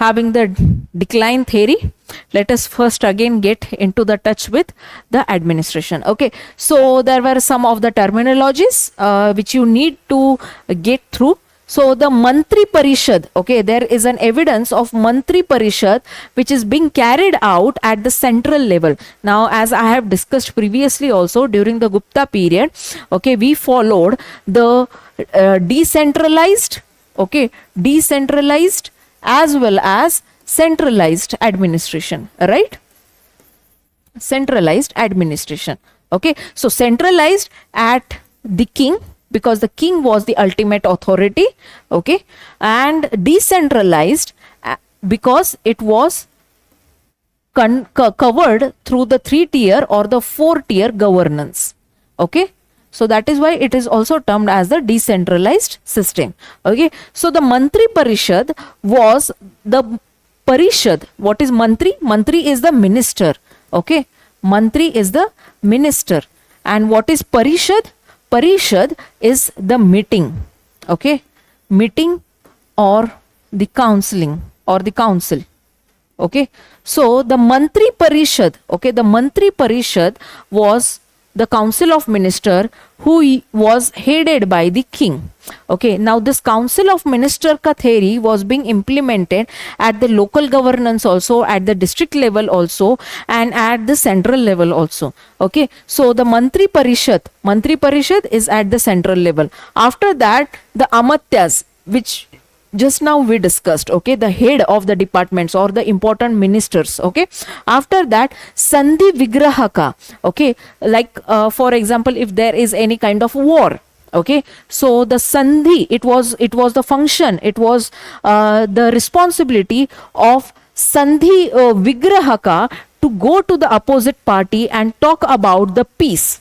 having the decline theory, let us first again get into the touch with the administration. Okay, so there were some of the terminologies which you need to get through. So the Mantri Parishad, okay, there is an evidence of Mantri Parishad which is being carried out at the central level. Now, as I have discussed previously also during the Gupta period, okay, we followed the decentralized, okay, decentralized as well as centralized administration, right? Centralized administration. Okay, so centralized at the king, because the king was the ultimate authority, okay, and decentralized because it was covered through the 3-tier or the 4-tier governance. Okay, so that is why it is also termed as the decentralized system. Okay, so the Mantri Parishad was the Parishad. What is Mantri? Mantri is the minister. Okay, Mantri is the minister. And what is Parishad? Parishad is the meeting. Okay, meeting or the counseling or the council. Okay, so the Mantri Parishad, okay, the Mantri Parishad was the council of minister who was headed by the king. Okay, now this council of minister ka theory was being implemented at the local governance also, at the district level also, and at the central level also. Okay, so the Mantri Parishad is at the central level. After that, the Amatyas, which just now we discussed, okay, the head of the departments or the important ministers. Okay, after that, Sandhi Vigrahaka, okay, like for example, if there is any kind of war, okay, so the Sandhi, it was the function, it was the responsibility of Sandhi Vigrahaka to go to the opposite party and talk about the peace.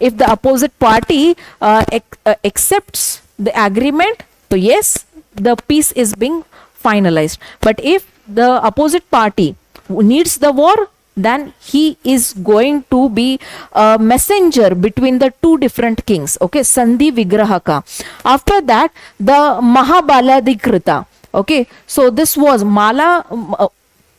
If the opposite party accepts the agreement, so yes, the peace is being finalized. But if the opposite party needs the war, then he is going to be a messenger between the two different kings. Okay, Sandhi Vigrahaka. After that, the Mahabaladhikrita. Okay, so this was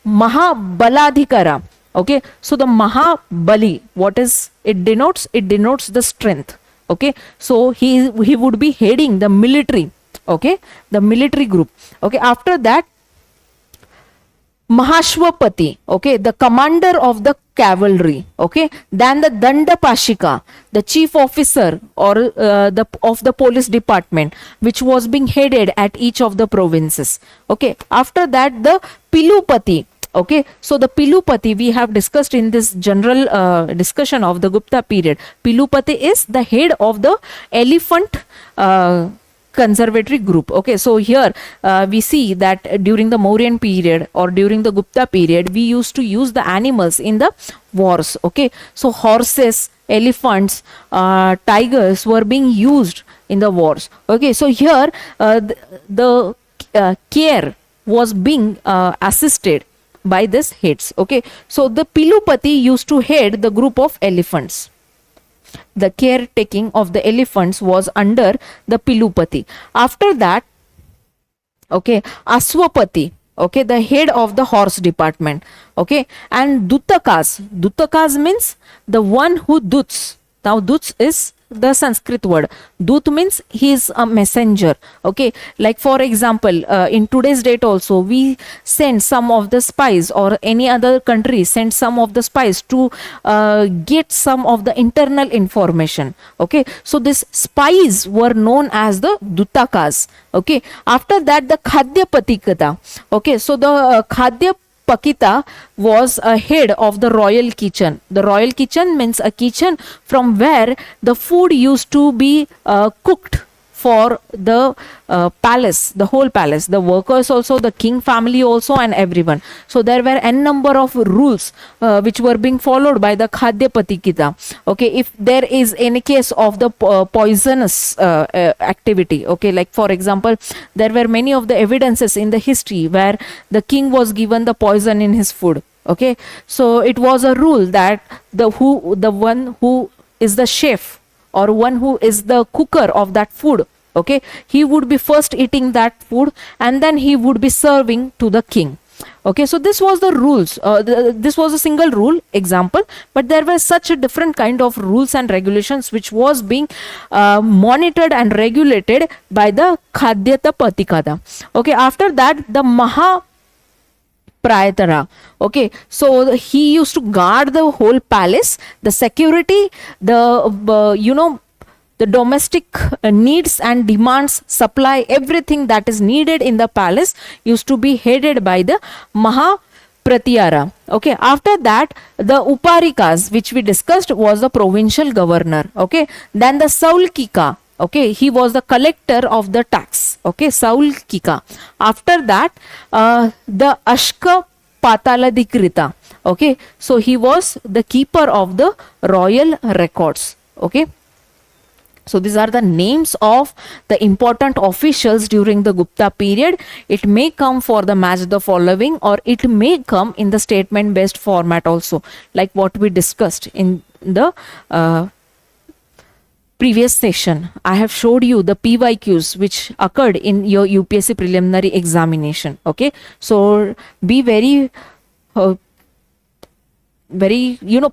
Mahabaladhikara. Okay, so the Mahabali, what is it denotes? It denotes the strength. Okay, so he would be heading the military. Okay, the military group. Okay, after that, Mahashwapati, okay, the commander of the cavalry. Okay, then the Dandapashika, the chief officer or of the police department, which was being headed at each of the provinces. Okay, after that, the Pilupati. Okay, so the Pilupati we have discussed in this general discussion of the Gupta period. Pilupati is the head of the elephant conservatory group. Okay, so here we see that during the Mauryan period or during the Gupta period, we used to use the animals in the wars. Okay, so horses, elephants, tigers were being used in the wars. Okay, so here the care was being assisted by these heads. Okay, so the Pilupati used to head the group of elephants. The caretaking of the elephants was under the Pilupati. After that, okay, Aswapati, okay, the head of the horse department. Okay, and Dutakas means the one who duts. Now duts is the Sanskrit word. Dut means he is a messenger. Okay, like for example, in today's date also, we send some of the spies, or any other country send some of the spies to get some of the internal information. Okay, so these spies were known as the Dutakas. Okay, after that, the Khadya Patikata. Okay, so the Khadya Pakita was a head of the royal kitchen. The royal kitchen means a kitchen from where the food used to be cooked for the palace, the whole palace, the workers also, the king family also, and everyone. So there were n number of rules which were being followed by the Khadya Patikita. Okay, if there is any case of the poisonous activity, okay, like for example, there were many of the evidences in the history where the king was given the poison in his food. Okay, so it was a rule that the one who is the chef or one who is the cooker of that food, okay, he would be first eating that food and then he would be serving to the king. Okay, so this was the rules. This was a single rule example, but there were such a different kind of rules and regulations which was being monitored and regulated by the Khadyata Patikada. Okay, after that the Prayatara. Okay, so he used to guard the whole palace, the security, the domestic needs and demands, supply, everything that is needed in the palace used to be headed by the Mahapratyara. Okay, after that the Uparikas, which we discussed, was the provincial governor. Okay, then the Saulkika. Okay, he was the collector of the tax. Okay, Saulkika. After that the Ashka Pataladhikrita. Okay, so he was the keeper of the royal records. Okay, so these are the names of the important officials during the Gupta period. It may come for the match the following, or it may come in the statement based format also, like what we discussed in the previous session. I have showed you the PYQs which occurred in your UPSC preliminary examination. Okay, so be very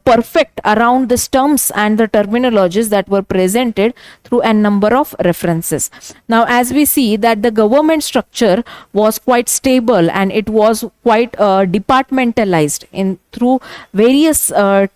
perfect around these terms and the terminologies that were presented through a number of references. Now, as we see that the government structure was quite stable and it was quite departmentalized in through various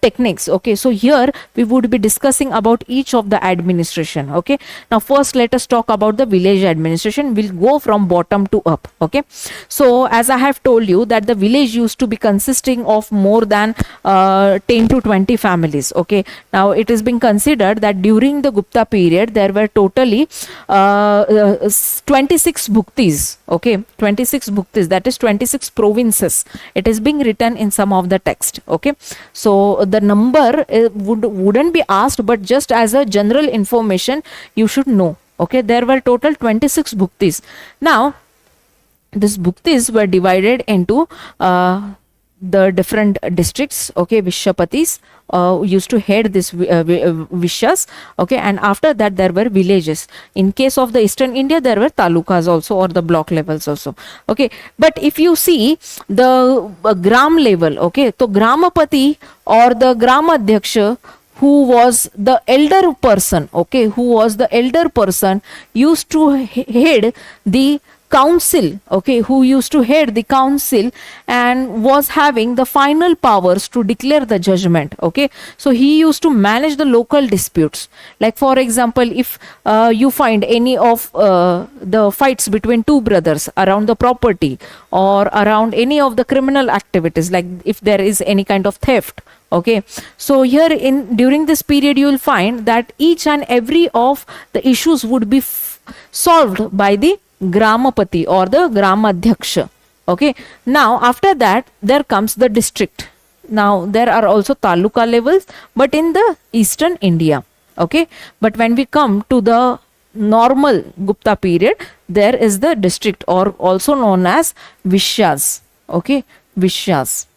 techniques. Okay, so here we would be discussing about each of the administration. Okay, now first let us talk about the village administration. We'll go from bottom to up. Okay, so as I have told you that the village used to be consisting of more than 10 to 20 families. Okay, now it is being considered that during the Gupta period there were totally 26 bhuktis. Okay, 26 bhuktis, that is 26 provinces. It is being written in some of the text. Okay, so the number wouldn't be asked, but just as a general information you should know. Okay, there were total 26 bhuktis. Now these bhuktis were divided into the different districts. Okay, Vishapatis used to head this Vishyas. Okay, and after that there were villages. In case of the Eastern India there were talukas also, or the block levels also. Okay, but if you see the gram level, okay, so Gramapati or the Gramadhyaksha, who was the elder person, okay, who was the elder person, used to head the council. Okay, who used to head the council and was having the final powers to declare the judgment. Okay, so he used to manage the local disputes. Like for example, if you find any of the fights between two brothers around the property or around any of the criminal activities, like if there is any kind of theft. Okay, so here during this period you will find that each and every of the issues would be solved by the Gramapati or the Gramadhyaksha. Okay, now after that there comes the district. Now there are also taluka levels, but in the Eastern India. Okay, but when we come to the normal Gupta period, there is the district, or also known as Vishyas. Okay, Vishyas,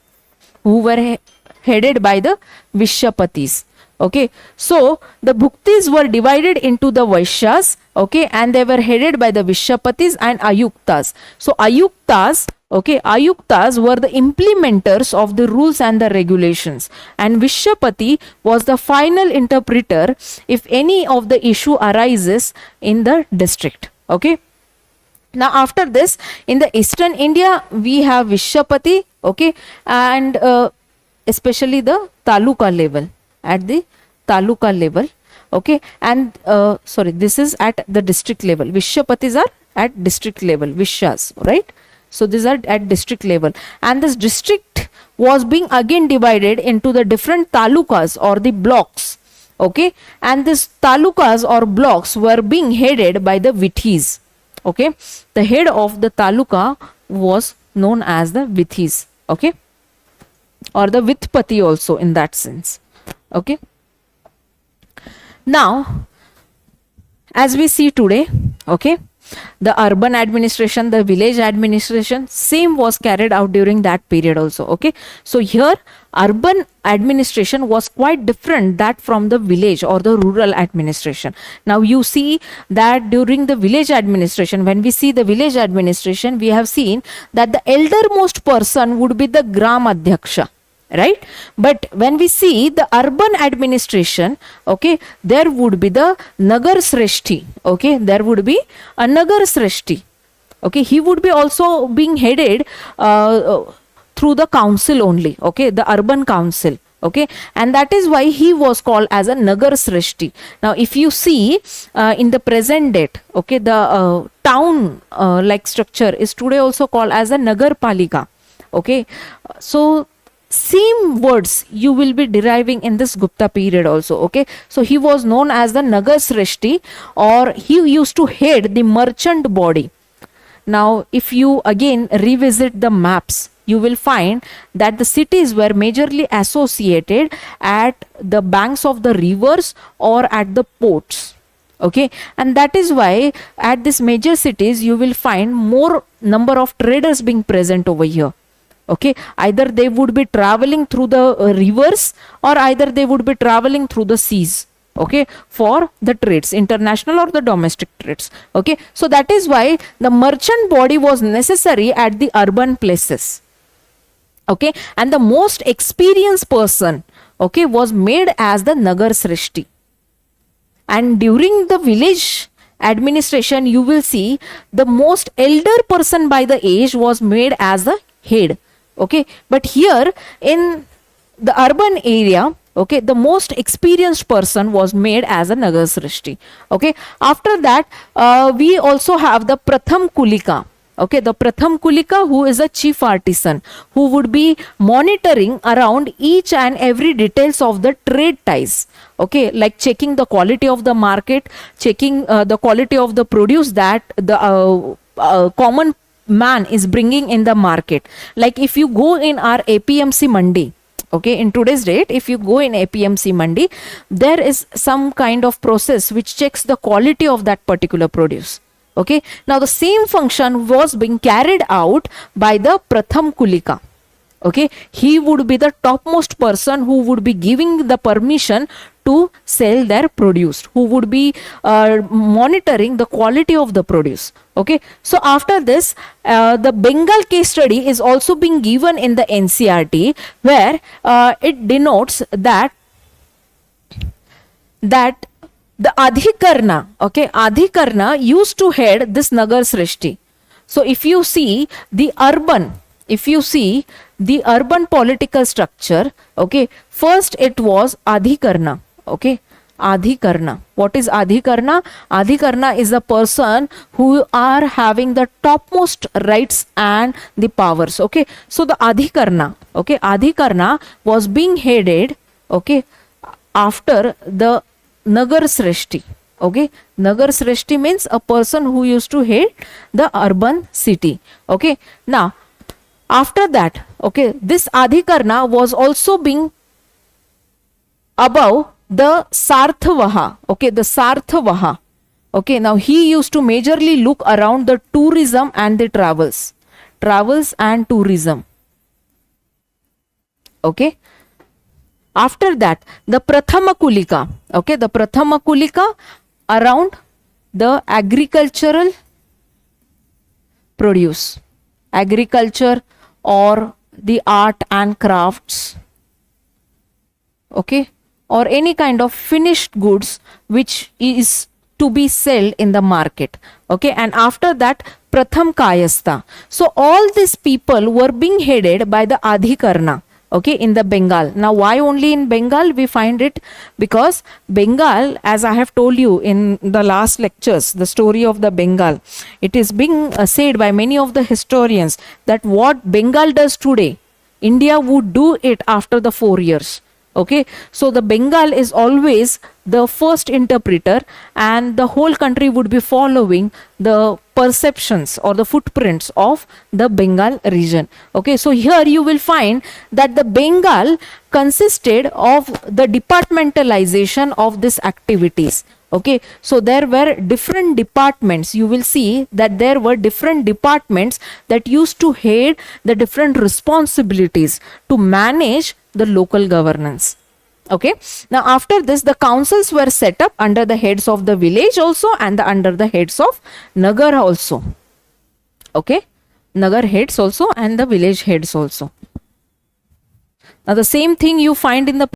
who were headed by the Vishapatis. Okay, so the bhuktis were divided into the Vaishyas. Okay, and they were headed by the Vishapatis and Ayuktas. So Ayuktas, okay, Ayuktas were the implementers of the rules and the regulations, and Vishapati was the final interpreter if any of the issue arises in the district. Okay, now after this, in the Eastern India we have Vishapati. Okay, and especially the taluka level, at the taluka level. Okay, and sorry, this is at the district level. Vishapatis are at district level, Vishyas, right? So these are at district level, and this district was being again divided into the different talukas or the blocks. Okay, and these talukas or blocks were being headed by the Vithis. Okay, the head of the taluka was known as the Vithis. Okay, or the Vithpati also in that sense. Okay, now as we see today, okay, The urban administration, the village administration, same was carried out during that period also. Okay, so here urban administration was quite different that from the village or the rural administration. Now you see that during the village administration, when we see the village administration, we have seen that the eldermost person would be the Gram Adhyaksha, right? But when we see the urban administration, okay, there would be the Nagar Sreshti. Okay, there would be a Nagar Sreshti. Okay, he would be also being headed through the council only. Okay, the urban council. Okay, and that is why he was called as a Nagar Sreshti. Now if you see in the present date, okay, the town like structure is today also called as a Nagar Palika. Okay, so same words you will be deriving in this Gupta period also. Okay, so he was known as the Nagar Sreshti, or he used to head the merchant body. Now if you again revisit the maps, you will find that the cities were majorly associated at the banks of the rivers or at the ports. Okay, and that is why at these major cities you will find more number of traders being present over here. Okay, either they would be traveling through the rivers, or either they would be traveling through the seas. Okay, for the trades, international or the domestic trades. Okay, so that is why the merchant body was necessary at the urban places. Okay, and the most experienced person, okay, was made as the Nagar Sreshti. And during the village administration, you will see the most elder person by the age was made as the head. Okay, but here in the urban area, okay, the most experienced person was made as a Nagar Sreshti. Okay, after that we also have the Pratham Kulika. Okay, the Pratham Kulika, who is a chief artisan, who would be monitoring around each and every details of the trade ties. Okay, like checking the quality of the market, checking the quality of the produce that the common man is bringing in the market. Like if you go in our APMC Mandi, okay, in today's date, if you go in APMC Mandi, there is some kind of process which checks the quality of that particular produce. Okay, now the same function was being carried out by the Pratham Kulika. Okay, he would be the topmost person who would be giving the permission to sell their produce, who would be monitoring the quality of the produce. Okay, so after this, the Bengal case study is also being given in the NCRT, where it denotes that the Adhikarna, okay, Adhikarna used to head this Nagar Sreshti. So if you see the urban, political structure, okay, first it was Adhikarna. Okay, Adhikarna. What is Adhikarna? Adhikarna is the person who are having the topmost rights and the powers. Okay, so the Adhikarna, okay, Adhikarna was being headed, okay, after the Nagar Sreshti. Okay, Nagar Sreshti means a person who used to head the urban city. Okay, now after that, okay, this Adhikarna was also being above the Sarthavaha. Okay, the Sarthavaha. Okay, now he used to majorly look around the tourism and the travels and tourism. Okay, after that, the Prathama Kulika, okay, the Prathama Kulika around the agricultural produce, agriculture or the art and crafts, okay, or any kind of finished goods which is to be sold in the market. Okay, and after that, Pratham Kayastha. So all these people were being headed by the Adhikarna. Okay, in the Bengal. Now why only in Bengal? We find it because Bengal, as I have told you in the last lectures, the story of the Bengal, it is being said by many of the historians that what Bengal does today, India would do it after the 4 years. Okay, so the Bengal is always the first interpreter, and the whole country would be following the perceptions or the footprints of the Bengal region. Okay, so here you will find that the Bengal consisted of the departmentalization of these activities. Okay, so there were different departments. You will see that there were different departments that used to head the different responsibilities to manage the local governance. Okay, now after this, the councils were set up under the heads of the village also and under the heads of Nagar also. Okay, Nagar heads also and the village heads also. Now the same thing you find in the